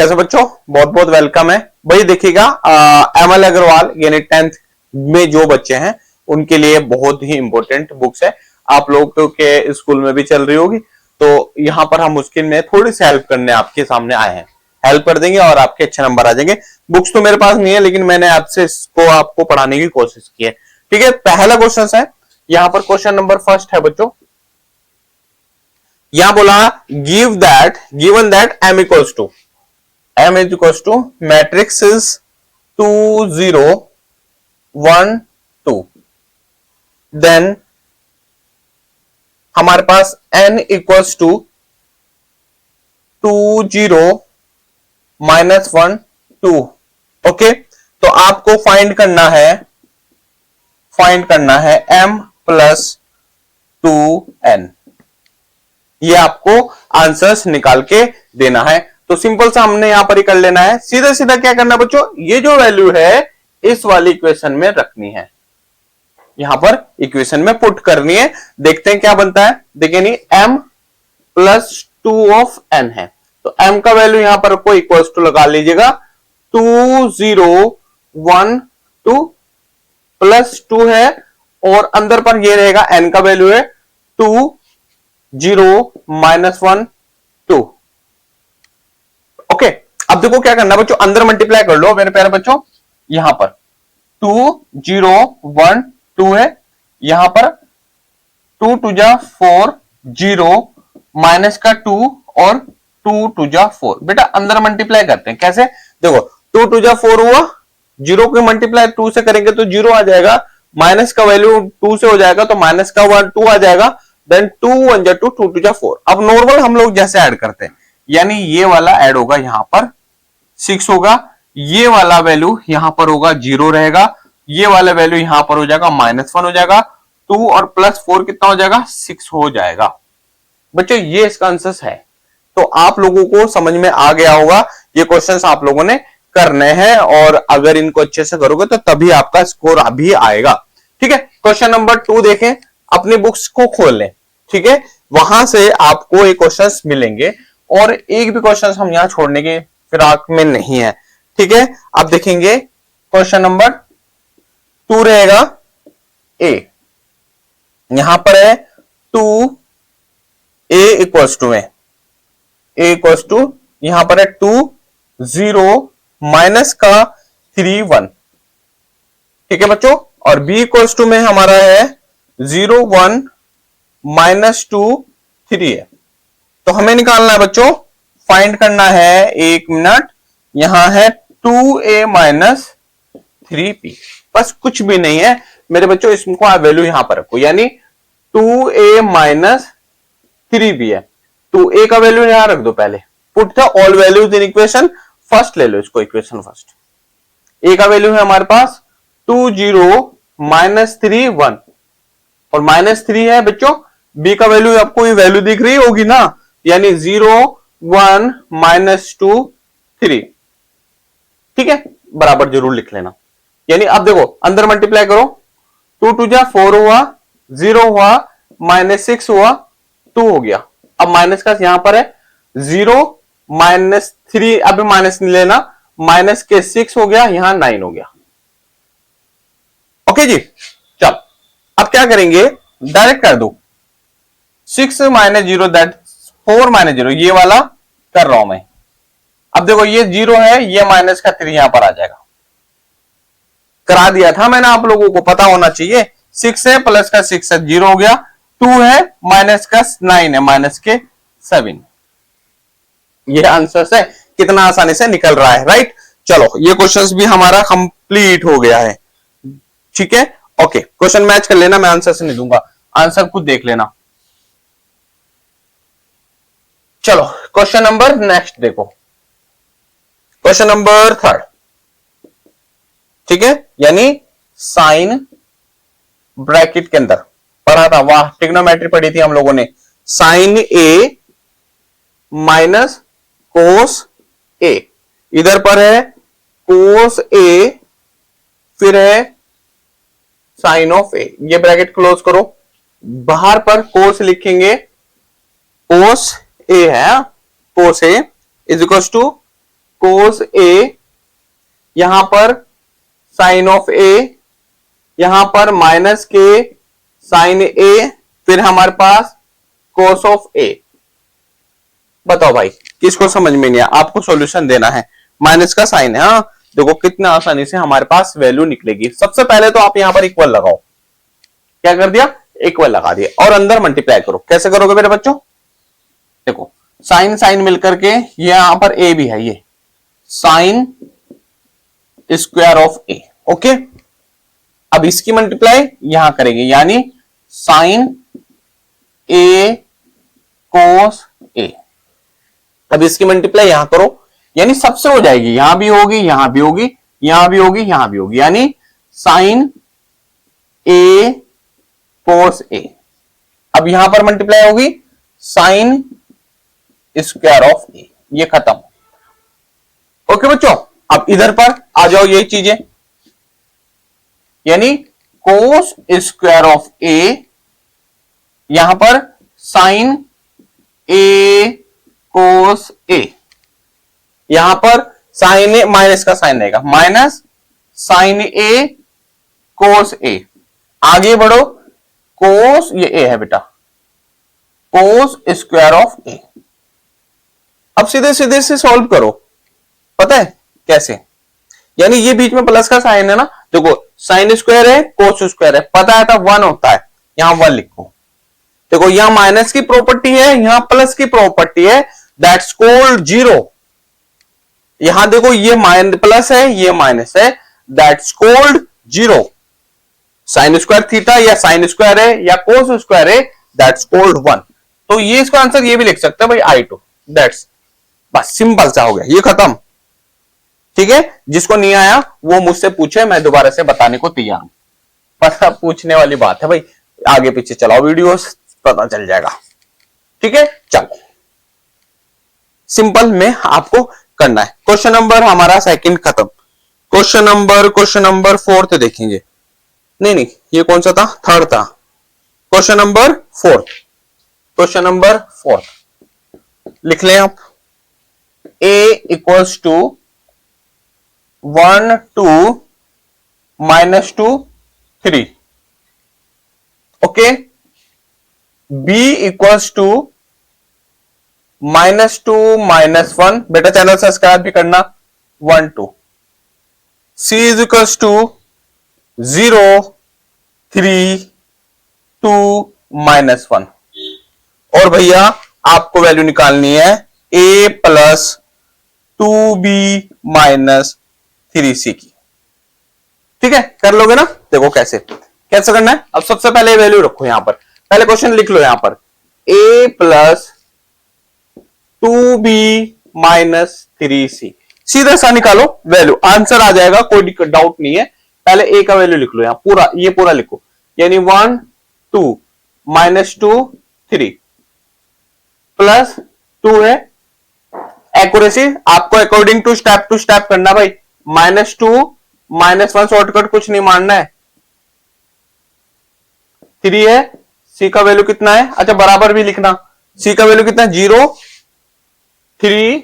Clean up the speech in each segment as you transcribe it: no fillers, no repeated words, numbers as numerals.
कैसे बच्चों, बहुत बहुत वेलकम है भाई। देखिएगा एमएल अग्रवाल यानी 10th में जो बच्चे हैं उनके लिए बहुत ही इंपॉर्टेंट बुक्स है। आप लोगों के स्कूल में भी चल रही होगी, तो यहाँ पर हम उसके में थोड़ी सी हेल्प करने आपके सामने आए हैं। हेल्प कर देंगे और आपके अच्छे नंबर आ जाएंगे। बुक्स तो मेरे पास नहीं है, लेकिन मैंने आपसे इसको आपको पढ़ाने की कोशिश की है। ठीक है, पहला क्वेश्चन है यहाँ पर, क्वेश्चन नंबर फर्स्ट है बच्चों। यहां बोला given that m equals to matrix is 2 0 1 2, then हमारे पास n इक्वल्स टू 2 0 -1 2। ओके, तो आपको फाइंड करना है m प्लस 2n। ये आपको आंसर्स निकाल के देना है। तो सिंपल सा हमने यहां पर ही कर लेना है। सीधा सीधा क्या करना है बच्चों, ये जो वैल्यू है इस वाली इक्वेशन में रखनी है, यहां पर इक्वेशन में पुट करनी है। देखते हैं क्या बनता है। देखिए नहीं, m प्लस 2 ऑफ n है, तो m का वैल्यू यहां पर कोई इक्वल्स टू लगा लीजिएगा 2 0 1 2 प्लस 2 है, और अंदर पर ये रहेगा n का वैल्यू है 2 0 -1 2। ओके, अब देखो क्या करना बच्चों, अंदर मल्टीप्लाई कर लो मेरे प्यारे बच्चों। यहां पर 2 0 1 2 है, यहां पर 2 2 जा 4 0 माइनस का 2 और 2 2 जा 4। बेटा अंदर मल्टीप्लाई करते हैं, कैसे देखो 2 2 जा 4 हुआ, 0 को मल्टीप्लाई 2 से करेंगे तो 0 आ जाएगा, माइनस का वैल्यू 2 से हो जाएगा तो माइनस का 1 2 आ जाएगा, देन 2 1 जा 2 2 2 जा 4। अब नॉर्मल हम लोग जैसे ऐड करते हैं, यानी ये वाला ऐड होगा यहां पर 6 होगा, ये वाला वैल्यू यहां पर होगा 0 रहेगा, ये वाला वैल्यू यहां पर हो जाएगा -1 हो जाएगा, 2 और प्लस 4 कितना हो जाएगा 6 हो जाएगा। बच्चों ये इसका आंसर है। तो आप लोगों को समझ में आ गया होगा, ये क्वेश्चंस आप लोगों ने करने हैं, और अगर इनको अच्छे से करोगे तो तभी आपका स्कोर अभी आएगा। ठीक है, क्वेश्चन नंबर 2 देखें, अपनी बुक्स को खोल लें। ठीक है, वहां से आपको एक क्वेश्चंस मिलेंगे, और एक भी क्वेश्चंस हम यहां छोड़ने के फिराक में नहीं है। ठीक है, अब देखेंगे क्वेश्चन नंबर 2 रहेगा ए, यहां पर है 2 a इक्वल्स टू में a इक्वल्स टू यहां पर है 2 0 माइनस का 3 1। ठीक है बच्चों, और b इक्वल्स टू में हमारा है 0 1 -2 3 है। तो हमें निकालना है बच्चों, फाइंड करना है, एक मिनट, यहां है 2a माइनस 3b, बस कुछ भी नहीं है मेरे बच्चों। इसको वैल्यू यहां पर रखो, यानी 2a माइनस 3b है, तो a का वैल्यू यहां रख दो पहले। Put the all values in equation first, ले लो इसको इक्वेशन फर्स्ट। a का वैल्यू है हमारे पास 2 0 -3 1, और -3 है बच्चों। b का वैल्यू आपको ये वैल्यू दिख रही होगी ना, यानी 0 1 -2 3। ठीक है, बराबर जरूर लिख लेना। यानी अब देखो अंदर मल्टीप्लाई करो, 2 2 जा 4 हुआ, 0 हुआ, -6 हुआ, 2 हो गया। अब माइनस का यहां पर है 0 -3, अभी माइनस नहीं लेना, माइनस के 6 हो गया, यहां 9 हो गया। ओके जी, चल अब क्या करेंगे, डायरेक्ट कर दो 6 -0 दैट 4 -0, ये वाला कर रहा हूं मैं। अब देखो ये 0 है, ये माइनस का 3 यहां पर आ जाएगा। करा दिया था मैंने, आप लोगों को पता होना चाहिए। 6 है प्लस का 6 है 0 हो गया, 2 है माइनस का 9 है माइनस के 7। ये आंसर है, कितना आसानी से निकल रहा है, राइट। चलो ये क्वेश्चंस भी हमारा कंप्लीट हो गया है। ठीक है, ओके, क्वेश्चन मैच कर लेना, मैं आंसर से नहीं दूंगा, आंसर खुद देख लेना। चलो क्वेश्चन नंबर नेक्स्ट देखो, क्वेश्चन नंबर 3। ठीक है, यानी साइन ब्रैकेट के अंदर पढ़ा था, वाह ट्रिग्नोमेट्री पढ़ी थी हम लोगों ने। साइन ए माइनस कोस ए, इधर पर है कोस ए, फिर है साइन ऑफ ए, ये ब्रैकेट क्लोज करो। बाहर पर कोस लिखेंगे, कोस ए है, कोस ए इज इक्वल टू कोस ए, यहां पर साइन ऑफ ए, यहां पर माइनस के साइन ए, फिर हमारे पास कोस ऑफ ए। बताओ भाई किसको समझ में नहीं आया? आपको सॉल्यूशन देना है, माइनस का साइन है। हाँ देखो कितना आसानी से हमारे पास वैल्यू निकलेगी। सबसे पहले तो आप यहां पर इक्वल लगाओ। क्या कर दिया? इक्वल लगा दिया और अंदर मल्टीप्लाई करो। कैसे करोगे मेरे बच्चों? देखो साइन साइन मिलकर के ये यहां पर ए भी है, ये sine square of A. Okay, अब इसकी मल्टीप्लाई यहां करेंगे, यानी साइन ए कोस ए। अब इसकी मल्टीप्लाई यहां करो, यानी सबसे हो जाएगी, यहां भी होगी, यहां भी होगी, यहां भी होगी, यहां भी होगी, यानी साइन ए कोस ए। अब यहां पर मल्टीप्लाई होगी साइन स्क्वायर ऑफ ए। ये खत्म। ओके बच्चों, अब इधर पर आ जाओ, यही चीजें, यानी कोस स्क्वायर ऑफ ए, यहां पर साइन ए कोस ए, यहां पर साइन ए, माइनस का साइन रहेगा, माइनस साइन ए कोस ए। आगे बढ़ो, कोस ये ए है बेटा, कोस स्क्वायर ऑफ ए। अब सीधे सीधे से सॉल्व करो। पता है कैसे? यानी ये बीच में प्लस का साइन है ना, देखो साइन स्क्वायर है, कोस स्क्वायर है, पता है था 1 होता है, यहां 1 लिखो। देखो यहां माइनस की प्रॉपर्टी है, यहां प्लस की प्रॉपर्टी है, दैट्स कॉल्ड जीरो। यहां देखो ये प्लस है, ये माइनस है, that's called zero. Sine square theta या साइन स्क्वायर है या कोस स्क्वायर है, दैट्स कॉल्ड 1। तो ये इसका आंसर ये भी लिख सकते हैं भाई I2। दैट्स बस सिंपल सा हो गया, ये खत्म। ठीक है, जिसको नहीं आया वो मुझसे पूछे, मैं दोबारा से बताने को तैयार हूं। पता पूछने वाली बात है भाई, आगे पीछे चलाओ वीडियो, पता चल जाएगा। ठीक है, चलो सिंपल में आपको करना है। क्वेश्चन नंबर हमारा सेकंड खत्म। क्वेश्चन नंबर 4 देखेंगे। नहीं, ये कौन सा था? थर्ड था। क्वेश्चन नंबर 4, क्वेश्चन नंबर 4 लिख लें आप। a equals to 1 2 -2 3। Okay, b equals to -2 -1। बेटा चैनल सब्सक्राइब भी करना। 1 2। c is equals to 0 3 2 -1। और भैया आपको वैल्यू निकालनी है a plus 2b minus 3c की। ठीक है, कर लोगे ना? देखो कैसे कैसे करना है। अब सबसे पहले वैल्यू रखो यहां पर, पहले क्वेश्चन लिख लो यहां पर, a plus 2b minus 3c। सीधा सा निकालो वैल्यू, आंसर आ जाएगा, कोई डाउट नहीं है। पहले a का वैल्यू लिख लो यहां, पूरा ये पूरा लिखो, यानी 1 2 -2 3 प्लस 2 है। एक्यूरेसी आपको अकॉर्डिंग टू स्टेप करना भाई। -2 -1 शॉर्टकट कुछ नहीं मानना है। 3 है, c का वैल्यू कितना है? अच्छा बराबर भी लिखना, c का वैल्यू कितना है? 0 3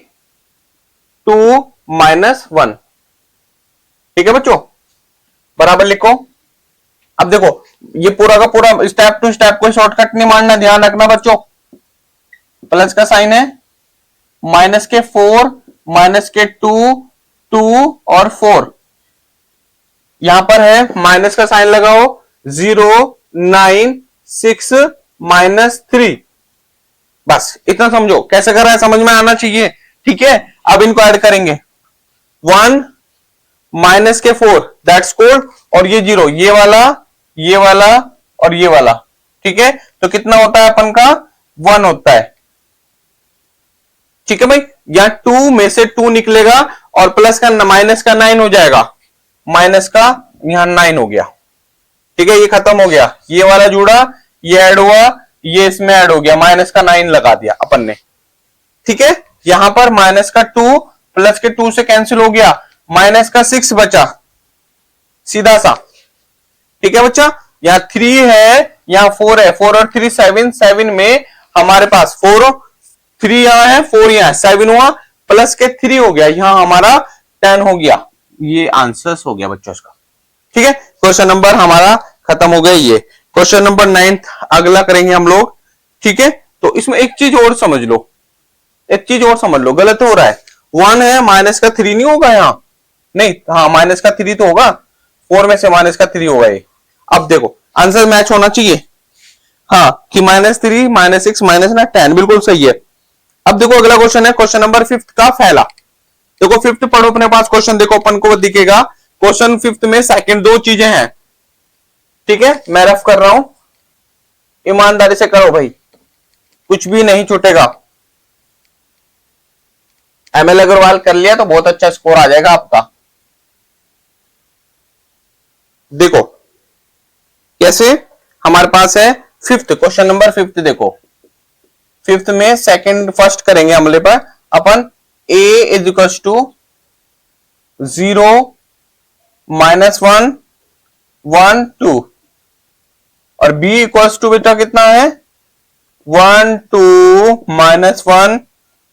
2 -1। ठीक है बच्चों, बराबर लिखो। अब देखो ये पूरा का पूरा स्टेप टू स्टेप, कोई शॉर्टकट नहीं मानना, ध्यान रखना बच्चों। प्लस का साइन है, माइनस के 4 माइनस के 2 2 और 4, यहां पर है माइनस का साइन लगाओ, 0 9 6 -3। बस इतना समझो, कैसे कर रहा है समझ में आना चाहिए। ठीक है, अब इनको ऐड करेंगे, 1 माइनस के 4 दैट्स कॉल्ड, और ये 0, ये वाला और ये वाला। ठीक है, तो कितना होता है अपन का? 1 होता है। ठीक है भाई, यहां 2 में से 2 निकलेगा और प्लस का माइनस का 9 हो जाएगा, माइनस का यहां 9 हो गया। ठीक है, ये खत्म हो गया, ये वाला जुड़ा, ये ऐड हुआ, ये इसमें ऐड हो गया, माइनस का 9 लगा दिया अपन ने। ठीक है, यहां पर माइनस का 2 प्लस के 2 से कैंसिल हो गया, माइनस का 6 बचा, सीधा सा। ठीक है बच्चा, यहां 3 है, यहां 4 है, 4 और 3 7 7 में हमारे पास 4 3 यहां है, 4 यहां है, 7 हुआ, प्लस के 3 हो गया, यहां हमारा 10 हो गया। ये आंसर्स हो गया बच्चों इसका। ठीक है, क्वेश्चन नंबर हमारा खत्म हो गया। ये क्वेश्चन नंबर 9 अगला करेंगे हम लोग। ठीक है, तो इसमें एक चीज और समझ लो, एक चीज और समझ लो, गलत हो रहा है। 1 है, माइनस का 3 नहीं होगा यहां, नहीं, हाँ माइनस का 3 तो होगा, 4 में से माइनस का 3 होगा ये। अब देखो आंसर मैच होना चाहिए, हाँ, कि -3 -6 -10 बिल्कुल सही है। अब देखो अगला क्वेश्चन है क्वेश्चन नंबर 5 का पहला। देखो 5 पढ़ो अपने पास क्वेश्चन, देखो अपन को दिखेगा क्वेश्चन 5 में सेकंड दो चीजें हैं। ठीक है, मैं रफ कर रहा हूं, ईमानदारी से करो भाई, कुछ भी नहीं छूटेगा। एमएल अग्रवाल कर लिया तो बहुत अच्छा स्कोर आ जाएगा आपका। देखो कैसे, हमारे पास है 5th क्वेश्चन नंबर 5 देखो 5th में सेकंड फर्स्ट करेंगे हमले पर अपन, a इज इक्वल टू 0 -1 1 2 और b इक्वल्स टू बेटा कितना है 1 2 -1,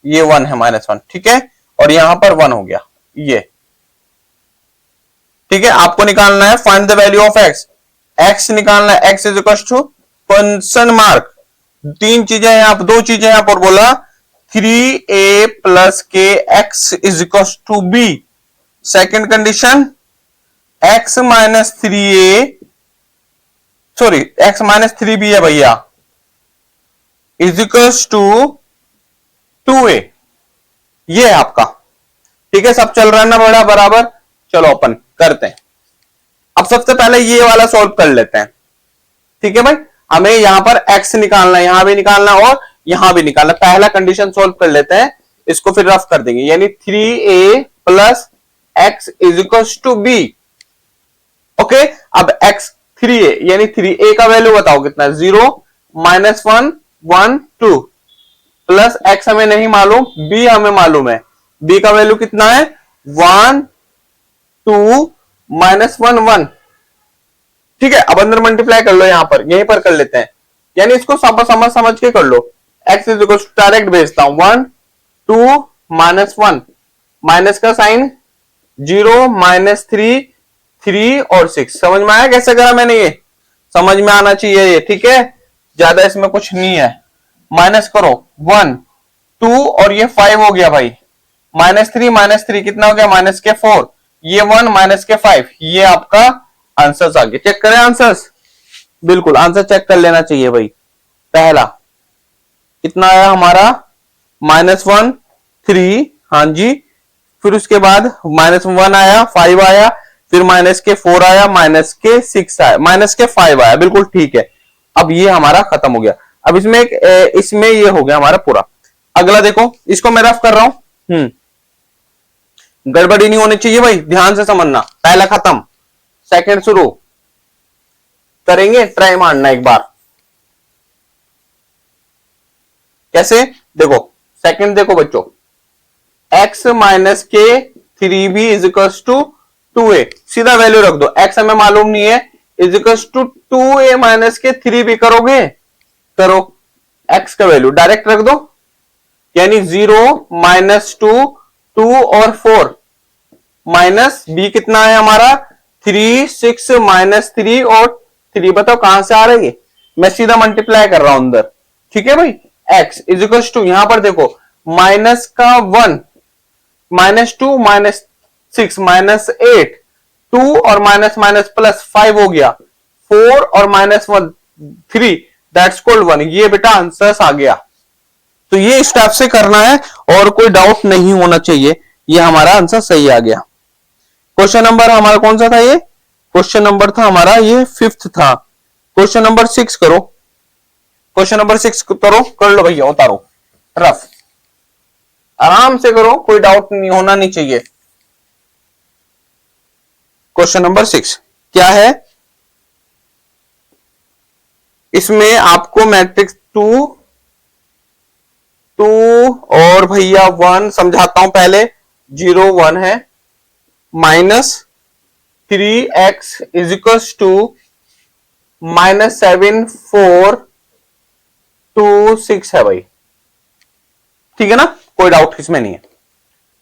ये 1 है -1। ठीक है, और यहां पर 1 हो गया ये। ठीक है, आपको निकालना है find the value of x, x निकालना है, x is equal to question mark, तीन चीजें यहां पर, दो चीजें यहां पर बोला 3a प्लस के x is equal to b। Second condition x minus 3a, sorry x minus 3b है भैया, इज इक्वल्स टू 2a, ये है आपका। ठीक है, सब चल रहा है ना बड़ा बराबर, चलो अपन करते हैं। अब सबसे पहले ये वाला सॉल्व कर लेते हैं। ठीक है भाई, हमें यहां पर x निकालना है, यहां भी निकालना है और यहां भी निकालना है। पहला कंडीशन सॉल्व कर लेते हैं, इसको फिर रफ कर देंगे, यानी 3a plus x is equal to b। Okay, अब x 3a यानी 3a का वैल्यू बताओ कितना है 0 -1 1 2 प्लस x हमें नहीं मालूम, b हमें मालूम है, b का वैल्यू कितना है 1 2 -1 1। ठीक है, अब अंदर मल्टीप्लाई कर लो, यहां पर यहीं पर कर लेते हैं, यानी इसको समझ के कर लो। x is equal to direct भेजता हूं 1 2 -1, माइनस का साइन 0 -3 3 और 6। समझ में आया कैसे करा मैंने, ये समझ में आना चाहिए ये। ठीक है, ज्यादा इसमें कुछ नहीं है। माइनस करो 1 2 और ये 5 हो गया भाई, -3 कितना हो गया माइनस के 4, ये 1 माइनस के 5, ये आपका आंसर्स आ गए। चेक करें आंसर्स, बिल्कुल आंसर चेक कर लेना चाहिए भाई। पहला कितना आया हमारा -1 3, हाँ जी, फिर उसके बाद -1 आया 5 आया, फिर माइनस के 4 आया, माइनस के 6 आया, माइनस के 5 आया, बिल्कुल ठीक है। अब ये हमारा खत्म हो गया। अब इसमें ये हो गया हमारा पूरा। अगला देखो, इसको मैं रफ कर रहा हूं, गड़बड़ी नहीं होनी चाहिए भाई, ध्यान से समझना। पहला खत्म, सेकंड शुरू करेंगे, ट्राई मारना एक बार। कैसे, देखो सेकंड देखो बच्चों, x माइनस के 3b is equal to 2a, सीधा वैल्यू रख दो, x हमें मालूम नहीं है, is equal to 2a minus के 3b करोगे, करो, x का वैल्यू डायरेक्ट रख दो, यानी 0 -2 2 और 4 माइनस b कितना है हमारा 3 6 -3 और 3, बताओ कहां से आ रही है, मैं सीधा मल्टीप्लाई कर रहा हूं अंदर। ठीक है भाई, x इज इक्वल टू, यहां पर देखो माइनस का 1 -2 -6 -8 2 और माइनस माइनस प्लस 5 हो गया, 4 और -1 3, दैट्स कॉल्ड 1। ये बेटा आंसर आ गया। तो ये स्टेप से करना है और कोई डाउट नहीं होना चाहिए, ये हमारा आंसर सही आ गया। क्वेश्चन नंबर हमारा कौन सा था, ये क्वेश्चन नंबर था हमारा ये 5th था। क्वेश्चन नंबर 6 करो, क्वेश्चन नंबर 6 करो, कर लो भैया, उतारो रफ, आराम से करो, कोई डाउट नहीं होना नहीं चाहिए। क्वेश्चन नंबर 6 क्या है, इसमें आपको मैट्रिक्स 2 2 और भैया 1 समझाता हूं पहले, 0 1 है, -3x इज इक्वल टू -7 4 2 6 है भाई। ठीक है ना, कोई डाउट इसमें नहीं है।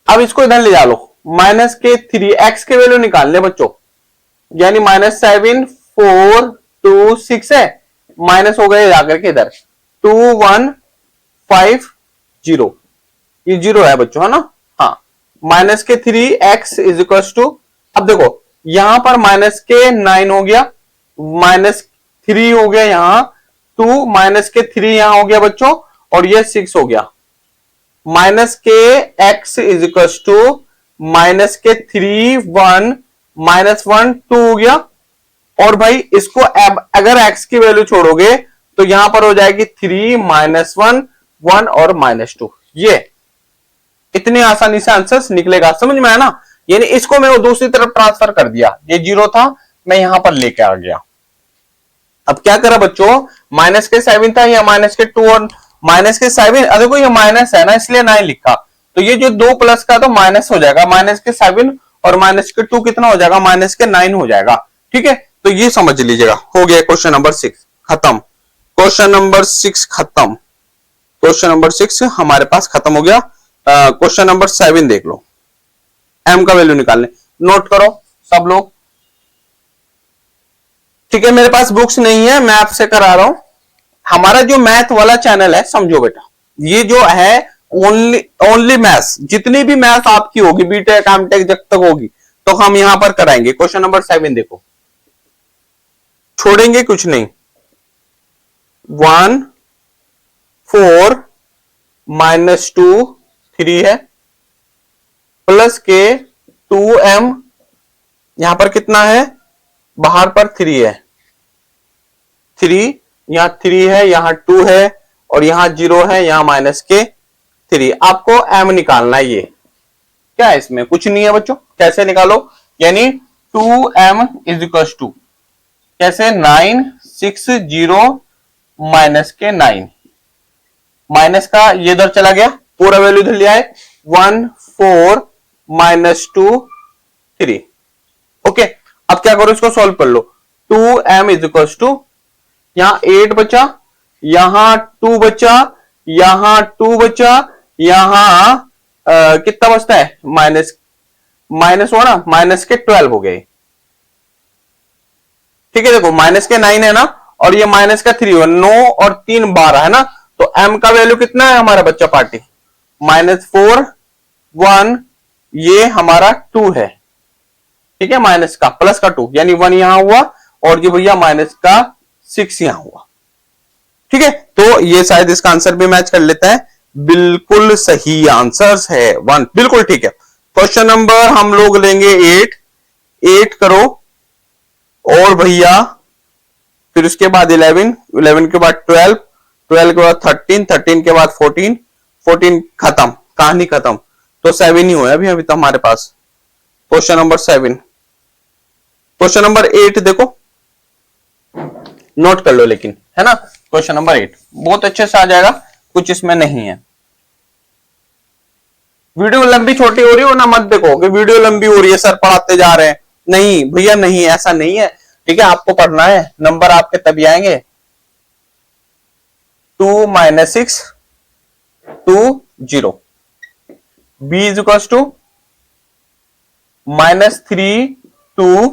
अब इसको इधर ले जा लो, माइनस के 3 एक्स के वैल्यू निकालने बच्चों, यानी -7 4 2 6 है, माइनस हो गए जाकर के इधर 2 1 5 0, ये 0 है बच्चों, है ना। हाँ, माइनस के 3 एक्स इज इक्वल टू, अब देखो यहां पर माइनस के 9 हो गया, -3 हो गया यहां 2, माइनस के 3 यहां हो गया बच्चों, और ये 6 हो गया, माइनस के x is equal to minus के 3 1 -1 2 हो गया, और भाई इसको अगर x की वैल्यू छोड़ोगे तो यहां पर हो जाएगी 3 -1 1 और -2, ये इतनी आसानी से आंसर निकलेगा, समझ में आया ना। यानी इसको मैं दूसरी तरफ ट्रांसफर कर दिया, ये 0 था मैं यहां पर लेके आ गया। अब क्या करा बच्चों, माइनस के 7 था या माइनस के 2 और माइनस के 7, देखो ये माइनस है ना इसलिए 9 लिखा, तो ये जो 2 प्लस का तो माइनस हो जाएगा, माइनस के 7 और माइनस के 2 कितना हो जाएगा, माइनस के 9 हो जाएगा। ठीक है, तो ये समझ लीजिएगा, हो गया क्वेश्चन नंबर 6 खत्म, क्वेश्चन नंबर 6 खत्म, क्वेश्चन नंबर 6 हमारे पास खत्म हो गया। क्वेश्चन नंबर 7 देख लो, m का वैल्यू निकालने, नोट करो सब लोग। ठीक है, मेरे पास बुक्स नहीं है, मैं आपसे करा रहा हूं। हमारा जो मैथ वाला चैनल है, समझो बेटा, ये जो है ओनली मैथ्स, जितनी भी मैथ आपकी होगी बीटेक एमटेक जब तक होगी तो हम यहां पर कराएंगे। क्वेश्चन नंबर 7 देखो, छोड़ेंगे कुछ नहीं, 1 4 -2 3 है, प्लस के 2m, यहां पर कितना है, बाहर पर 3 है, 3 यहां 3 है, यहां 2 है, और यहां 0 है, यहां माइनस के 3। आपको m निकालना है, ये क्या है, इसमें कुछ नहीं है बच्चों, कैसे निकालो, यानी 2m इज इक्वल टू कैसे 9 6 0 माइनस के 9, माइनस का ये इधर चला गया, पूरा वैल्यू इधर लिया है, 1 4 -2 3। ओके, अब क्या करो, इसको सॉल्व कर लो, 2m इज इक्वल टू, यहां 8 बचा, यहां 2 बचा, यहां 2 बचा, यहां कितना बचता है, माइनस हो ना, माइनस के 12 हो गए। ठीक है, देखो माइनस के 9 है ना, और ये माइनस का 3 हो, 9 और 3 12 है ना, तो m का वैल्यू कितना है हमारा बच्चा पार्टी, -4 1, ये हमारा 2 है। ठीक है, माइनस का प्लस का 2, यानी 1 यहां हुआ, और ये भैया माइनस का 6 यहां हुआ। ठीक है, तो ये शायद इसका आंसर भी मैच कर लेता है, बिल्कुल सही आंसर है 1, बिल्कुल ठीक है। क्वेश्चन नंबर हम लोग लेंगे 8 करो, और भैया फिर उसके बाद 11 के बाद 12 के बाद 13 के बाद 14 खत्म, कहानी खत्म, तो 7 ही हुआ अभी तो हमारे पास। क्वेश्चन नंबर 7, क्वेश्चन नंबर 8 देखो, नोट कर लो लेकिन, है ना। क्वेश्चन नंबर 8 बहुत अच्छे से आ जाएगा, कुछ इसमें नहीं है। वीडियो लंबी छोटी हो रही हो ना, मत देखो कि वीडियो लंबी हो रही है सर पढ़ाते जा रहे हैं, नहीं भैया नहीं, ऐसा नहीं है। ठीक है, आपको पढ़ना है, नंबर आपके तभी आएंगे। 2 -6 2 0, b इज इक्वल टू -3 2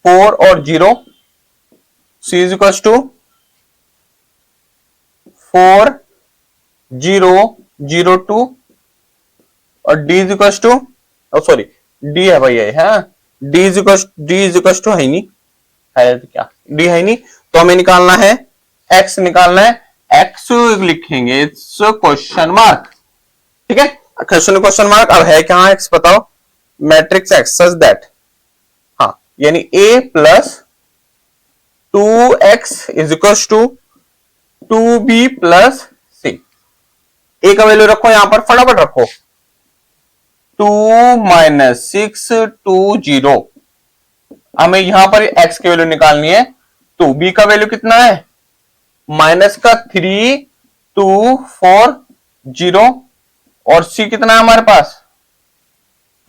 4 और 0, c इज इक्वल टू 4 0 0 2, और d is equal to, sorry d है भैया, है d इज इक्वल टू है नहीं, है क्या d है नहीं, तो हमें निकालना है x, निकालना है x लिखेंगे इट्स क्वेश्चन मार्क। ठीक है, क्वेश्चन मार्क, अब है क्या x बताओ, मैट्रिक्स x सच दैट, हाँ यानी a plus 2x is equal to 2b plus c, a का वैल्यू रखो यहां पर, फटाफट रखो, 2 -6 2 0, हमें यहां पर x की वैल्यू निकालनी है, तो b का वैल्यू कितना है, माइनस का 3 2 4 0, और c कितना है हमारे पास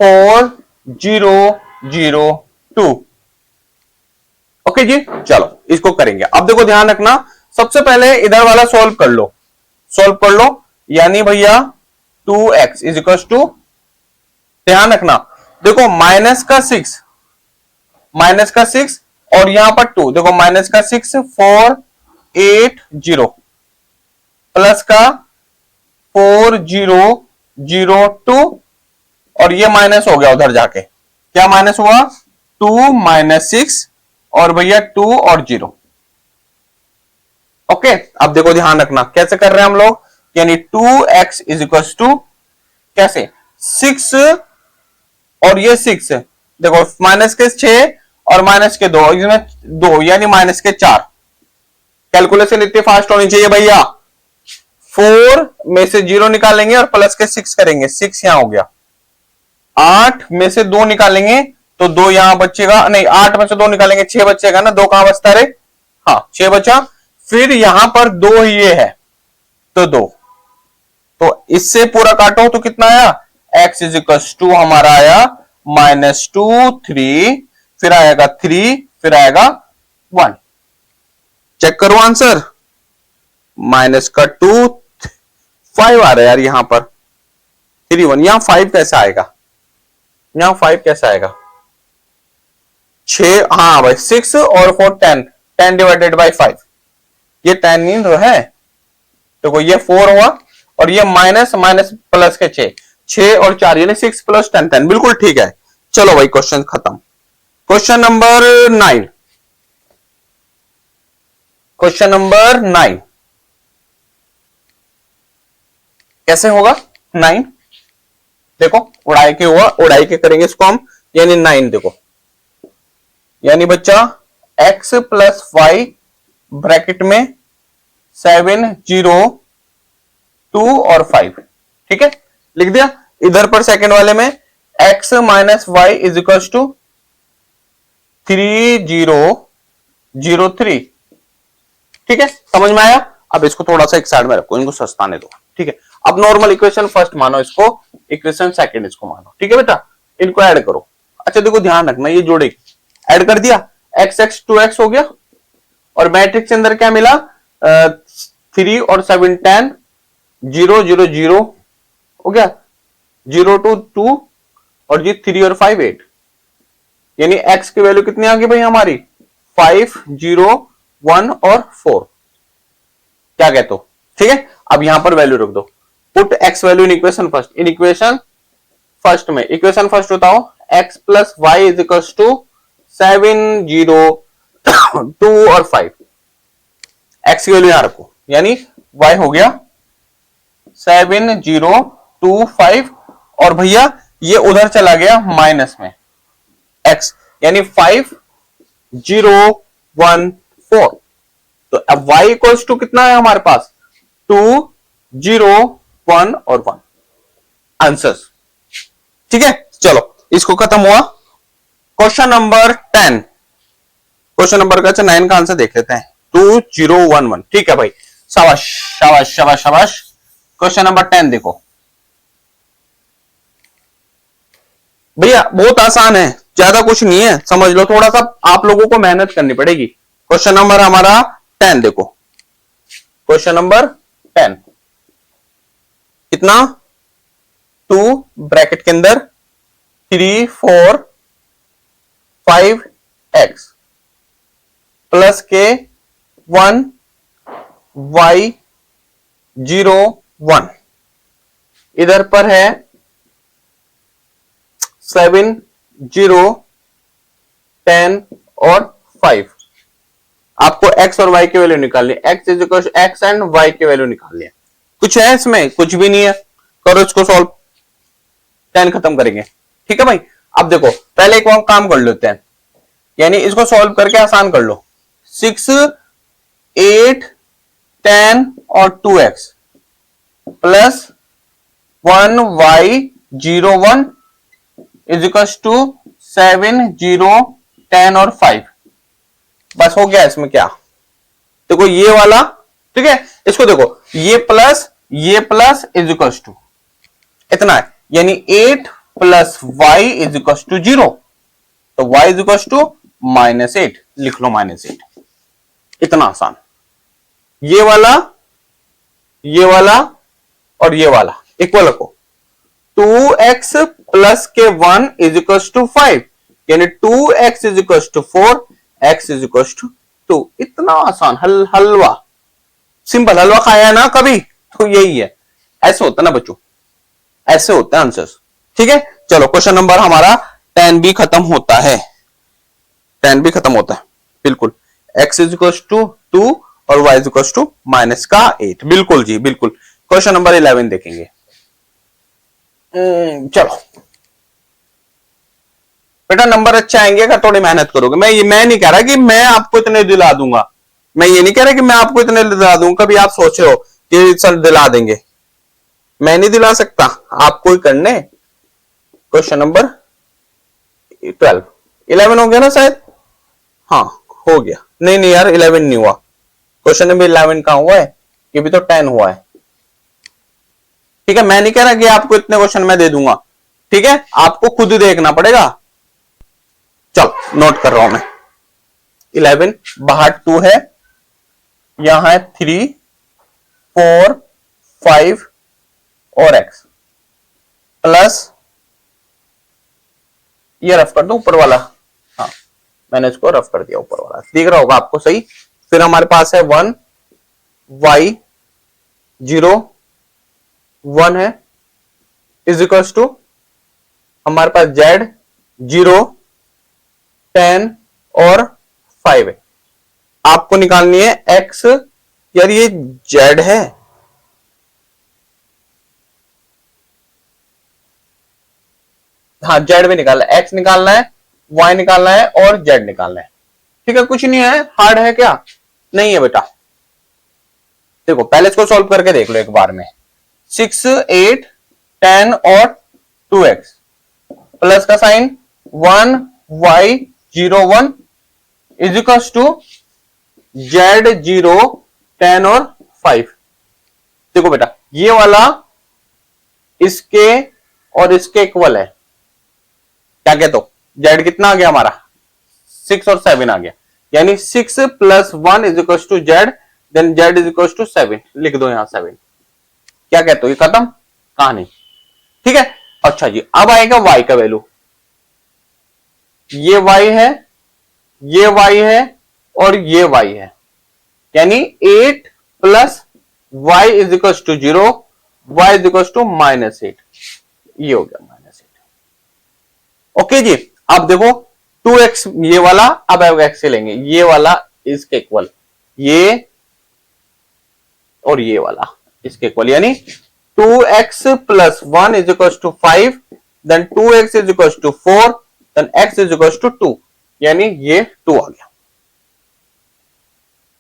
4 0 0 2। ओके जी, चलो इसको करेंगे। अब देखो ध्यान रखना, सबसे पहले इधर वाला सॉल्व कर लो, यानी भैया 2x इज इक्वल टू ध्यान रखना, देखो माइनस का सिक्स और यहां पर टू, देखो माइनस का 6 4 8 0 प्लस का 4 0 0 2 और ये माइनस हो गया उधर जाके, क्या माइनस हुआ 2 माइनस 6 और भैया 2 और 0। ओके, अब देखो ध्यान रखना कैसे कर रहे हैं हम लोग, यानी 2x इज इक्वल टू कैसे 6 और ये 6, देखो माइनस के 6 और माइनस के 2, इसमें 2 यानी माइनस के 4। कैलकुलेशन इतनी फास्ट होनी चाहिए भैया, 4 में से 0 निकालेंगे और प्लस के 6 करेंगे, 6 यहां हो गया, 8 में से 2 निकालेंगे तो 2 यहां बचेगा, नहीं 8 में से 2 निकालेंगे 6 बचेगा ना, 2 कहां बचता रे, हाँ 6 बचा, फिर यहां पर 2 ये है तो 2, तो इससे पूरा काटो तो कितना आया, x इज इक्वल टू हमारा आया -2 3, फिर आएगा 3, फिर आएगा 1। चेक करो आंसर, माइनस का 2 5 आ रहा है यार, यहां पर 3 1, यहां 5 कैसे आएगा, यहां 5 कैसे आएगा, 6, हाँ भाई 6 और 4 10, 10 डिवाइडेड बाई 5, ये 10 नहीं तो है, देखो ये 4 हुआ और ये माइनस माइनस प्लस के 6 और 4 यानी 6 प्लस 10 10, बिल्कुल ठीक है। चलो भाई क्वेश्चन खत्म। क्वेश्चन नंबर 9, क्वेश्चन नंबर 9 कैसे होगा 9, देखो उड़ाई के हुआ, उड़ाई के करेंगे इसको हम, यानी 9 देखो, यानी बच्चा x प्लस वाई ब्रैकेट में 7 0 2 और 5, ठीक है लिख दिया। इधर पर सेकंड वाले में x minus y is equal to 3 0 0 3, ठीक है समझ में आया। अब इसको थोड़ा सा एक साइड में रखो, इनको सस्ताने दो, ठीक है। अब नॉर्मल इक्वेशन फर्स्ट मानो इसको, इक्वेशन सेकंड इसको मानो, ठीक है बेटा, इनको ऐड करो। अच्छा देखो ध्यान रखना, ये जोड़े ऐड कर दिया, x x 2x हो गया और मैट्रिक्स के अंदर क्या मिला 3 और 7 10 0 0 0 हो गया, 0 2 2 और जी 3 और 5 8, यानी x की वैल्यू कितनी आ गई भाई हमारी 5 0 1 और 4, क्या कहते हो, ठीक है। अब यहां पर वैल्यू रख दो, put x value in equation first, in equation first में, इक्वेशन फर्स्ट बताओ x plus y is equal to 7 0 2 और 5, x की वैल्यू यहां रखो, यानी y हो गया 7 0 2 5 और भैया ये उधर चला गया माइनस में x, यानी 5 0 1 4, तो अब y इक्वल्स टू कितना है हमारे पास 2 0 1 और 1 आंसर्स, ठीक है। चलो इसको खत्म हुआ। क्वेश्चन नंबर 10, क्वेश्चन नंबर का 9 का आंसर देख लेते हैं, 2 0 1 1, ठीक है भाई, शाबाश शाबाश शाबाश शाबाश। क्वेश्चन नंबर 10 देखो भैया, बहुत आसान है, ज्यादा कुछ नहीं है, समझ लो, थोड़ा सा आप लोगों को मेहनत करनी पड़ेगी। क्वेश्चन नंबर हमारा 10 देखो, क्वेश्चन नंबर 10 कितना 2 ब्रैकेट के अंदर 3 4 5 x प्लस के 1 y 0 1, इधर पर है 7 0 10 और 5, आपको x और y की वैल्यू निकालनी है, x is equal to x and y की वैल्यू निकालनी है। कुछ है इसमें, कुछ भी नहीं है, करो इसको सॉल्व, 10 खत्म करेंगे, ठीक है भाई। अब देखो पहले एक काम कर लेते हैं, यानी इसको सॉल्व करके आसान कर लो, 6 8 10 और 2x plus 1 y 0 1 is equal to 7 0 10 और 5, बस हो गया। इसमें क्या देखो ये वाला, ठीक है, इसको देखो ये प्लस इज इक्वल टू इतना है, यानी 8 plus y is equal to 0, तो y इज इक्वल टू -8, लिख लो -8, इतना आसान। ये वाला और ये वाला इक्वल रखो, 2x प्लस के 1 इज इक्वल टू 5, यानी 2x is equal to 4, x is equal to 2। इतना आसान हलवा, सिंपल। हलवा खाया है ना कभी, तो यही है, ऐसे होता है ना बच्चों, ऐसे होता है आंसर्स। ठीक है, चलो क्वेश्चन नंबर हमारा 10 भी खत्म होता है, 10 भी खत्म होता है बिल्कुल। x इज इक्वल टू 2 और y is equal to minus का 8, बिल्कुल जी बिल्कुल। क्वेश्चन नंबर 11 देखेंगे। चलो बेटा, नंबर अच्छे आएंगे अगर थोड़ी मेहनत करोगे। मैं नहीं कह रहा कि मैं आपको इतने दिला दूंगा, मैं ये नहीं कह रहा कि मैं आपको इतने दिला दूंगा। कभी आप सोच रहे हो कि सर दिला देंगे, मैं नहीं दिला सकता, आपको ही करने। क्वेश्चन नंबर 12, 11 हो गया ना शायद, हाँ हो गया। नहीं नहीं यार 11 नहीं हुआ, क्वेश्चन नंबर 11 कहां हुआ है, ये भी तो 10 हुआ है। ठीक है, मैं नहीं कह रहा कि आपको इतने क्वेश्चन मैं दे दूंगा, ठीक है, आपको खुद ही देखना पड़ेगा। चलो नोट कर रहा हूं मैं। 11 बाहर 2 है, यहां है 3, 4, 5 और x प्लस, ये रफ कर दो ऊपर वाला, हाँ मैंने इसको रफ कर दिया ऊपर वाला, दिख रहा होगा आपको सही। फिर हमारे पास है 1, y 0 1 है, इज इक्वल टू हमारे पास z 0 10 और 5 है। आपको निकालनी है x, यार ये z है, हाँ z भी निकालना है, x निकालना है, y निकालना है और z निकालना है। ठीक है, कुछ नहीं है, हार्ड है क्या, नहीं है बेटा। देखो पहले इसको सॉल्व करके देख लो एक बार में। 6, 8, 10 और 2x प्लस का sign 1 y 0 1 is equal to z 0 10 और 5। देखो बेटा ये वाला इसके और इसके इक्वल है, क्या कहते हो, z कितना आ गया हमारा 6 और 7 आ गया, यानी 6 plus 1 is equal to z, then z is equal to 7, लिख दो यहां 7। क्या कहते हो, ये खत्म कहानी। ठीक है, अच्छा जी अब आएगा y का वैल्यू, ये y है, ये y है और ये y है, यानी 8 plus y is equal to 0, y is equal to -8, ये हो गया -8। ओके जी, अब देखो 2x ये वाला, अब x से लेंगे ये वाला इसके इक्वल, ये और ये वाला इसके इक्वल, यानी 2x plus 1 is equal to 5, then 2x is equal to 4, then x is equal to 2, यानी ये 2 आ गया।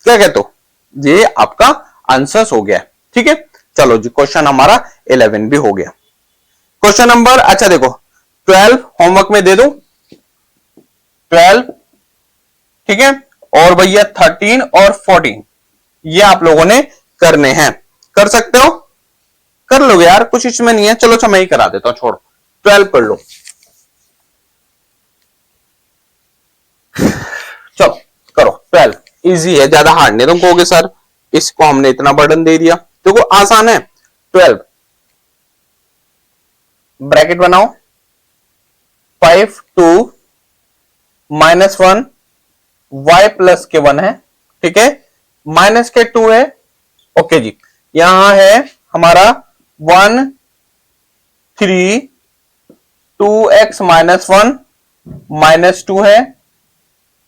क्या कहते हो, ये आपका आंसर हो गया। ठीक है, चलो जी क्वेश्चन हमारा 11 भी हो गया। क्वेश्चन नंबर, अच्छा देखो 12 होमवर्क में दे दो, 12, ठीक है, और भैया 13 और 14 ये आप लोगों ने करने हैं, कर सकते हो, कर लोगे यार, कुछ इसमें नहीं है। चलो अच्छा मैं ही करा देता हूं, छोड़ो 12 कर लो। चलो करो 12, इजी है, ज्यादा हार्ड नहीं। तुम कहोगे सर इसको हमने इतना बर्डन दे दिया, देखो आसान है। 12 ब्रैकेट बनाओ, 5 2 -1 y प्लस के 1 है, ठीक है, माइनस के 2 है। ओके जी, यहां है हमारा 1 3 2x -1 -2 है,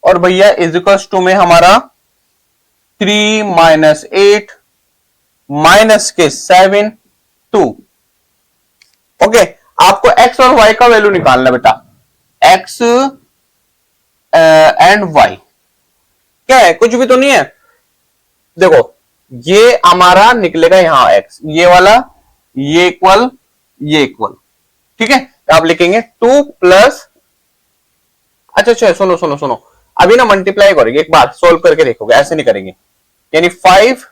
और भैया इज इक्वल टू में हमारा 3 -8 माइनस के 7 2। ओके, आपको x और y का वैल्यू निकालना बेटा, x एंड y क्या है, कुछ भी तो नहीं है। देखो ये हमारा निकलेगा यहां x, ये वाला, ये इक्वल, ये इक्वल, ठीक है, आप लिखेंगे 2 प्लस, अच्छा सुनो सुनो सुनो, अभी ना मल्टीप्लाई करेंगे, एक बार सोल्व करके देखोगे, ऐसे नहीं करेंगे, यानी 5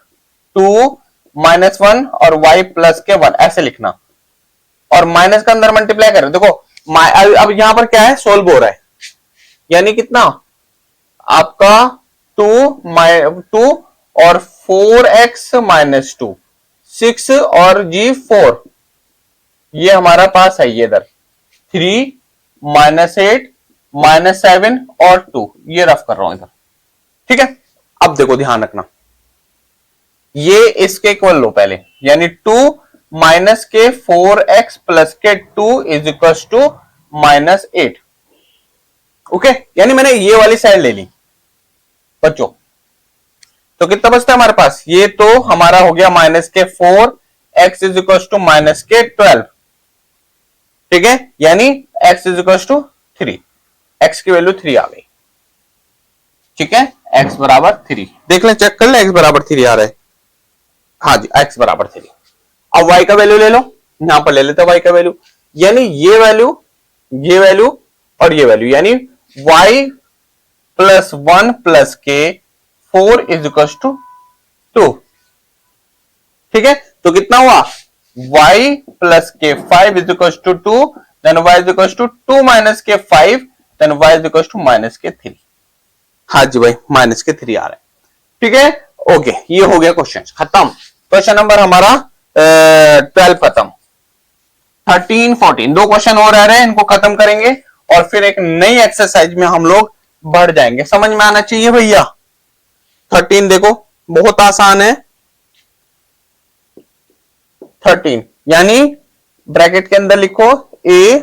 2 -1 और y प्लस के 1 ऐसे लिखना, और माइनस का अंदर मल्टीप्लाई करें। देखो अब यहां पर क्या है, सोल्व हो रहा है, यानी कितना आपका 2 और 4x -2 6 और जी 4, ये हमारा पास है ये इधर 3 -8 -7 और 2, ये रफ कर रहा हूं इधर, ठीक है। अब देखो ध्यान रखना, ये इसके इक्वल लो पहले, यानी 2 माइनस के 4x प्लस के 2 इज इक्वल टू -8। ओके, यानी मैंने ये वाली साइड ले ली बच्चों, तो कितना बचता है हमारे पास, ये तो हमारा हो गया माइनस के 4x is equal to minus के 12, ठीक है, यानी x is equal to 3, x की वैल्यू 3 आ गई, ठीक है, x बराबर 3, देख लें, चेक कर ले, x बराबर 3 आ रहा है, हाँ जी x बराबर 3। अब y का वैल्यू ले लो, यहां पर ले लेते y का वैल्यू, यानी ये वैल्यू और ये वैल्यू, यानी y प्लस 1 प्लस के 4 इज इक्वल टू 2, ठीक है, तो कितना हुआ, y प्लस के 5 is equal to 2, then y is equal to 2 minus के 5, then y is equal to minus के 3, हाँ जी भाई माइनस के 3 आ रहा है, ठीक है, ओके, ये हो गया क्वेश्चन खत्म। क्वेश्चन नंबर हमारा 12 खत्म। 13 14 दो क्वेश्चन और रह रहे हैं, इनको खत्म करेंगे और फिर एक नई एक्सरसाइज में हम लोग बढ़ जाएंगे, समझ में आना चाहिए भैया। 13 देखो बहुत आसान है, 13 यानी ब्रैकेट के अंदर लिखो a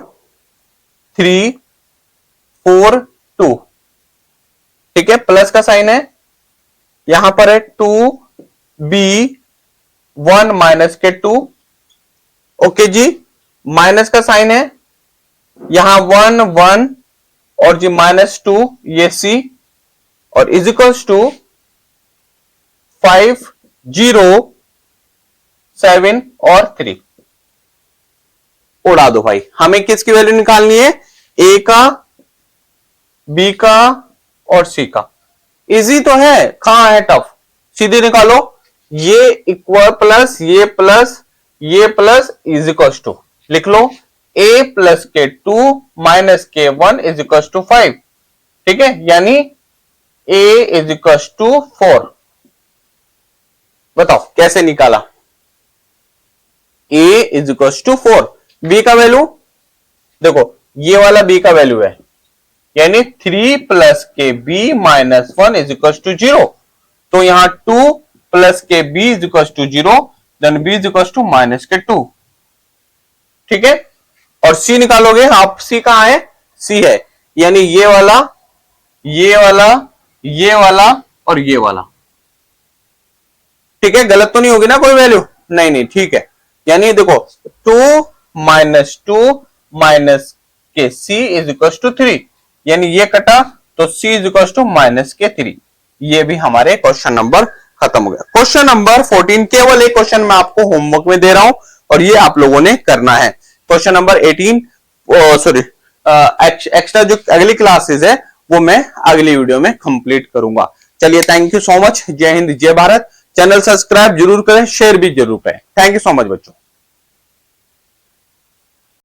3 4 2, ठीक है, प्लस का साइन है, यहां पर है 2b 1 माइनस के 2, ओके जी, माइनस का साइन है, यहां 1 1 और जी -2 ये c, और इज इक्वल्स टू 5 0 7 और 3, उड़ा दो भाई, हमें किसकी वैल्यू निकालनी है, a का, b का और c का। इजी तो है, कहां है टफ, सीधे निकालो, ये इक्वल प्लस ये प्लस इज इक्वल टू, लिख लो a प्लस के 2 माइनस के 1 इज इक्वल टू 5, ठीक है, यानी a इज इक्वल टू 4। बताओ कैसे निकाला, a is equal to 4, b का वैल्यू देखो, ये वाला b का वैल्यू है, यानी 3 प्लस के b minus 1 is equal to 0, तो यहां 2 प्लस के b is equal to 0, then b is equal to minus के 2, ठीक है, और c निकालोगे, आप c कहां है, c है, यानी ये वाला और ये वाला, ठीक है, गलत तो नहीं होगी ना कोई वैल्यू, नहीं ठीक है, यानी देखो 2 माइनस के c इज इक्वल टू 3, यानी ये कटा तो c is equal to minus के 3, ये भी हमारे क्वेश्चन नंबर खत्म हो गया। क्वेश्चन नंबर 14 केवल एक क्वेश्चन मैं आपको होमवर्क में दे रहा हूं और ये आप लोगों ने करना है। क्वेश्चन नंबर 18 सॉरी एक्स्ट्रा जो अगली क्लासेस है वो मैं अगली वीडियो में कंप्लीट करूंगा। चलिए थैंक यू सो मच, जय हिंद जय भारत। चैनल सब्सक्राइब जरूर करें, शेयर भी जरूर करें। थैंक यू सो मच बच्चों।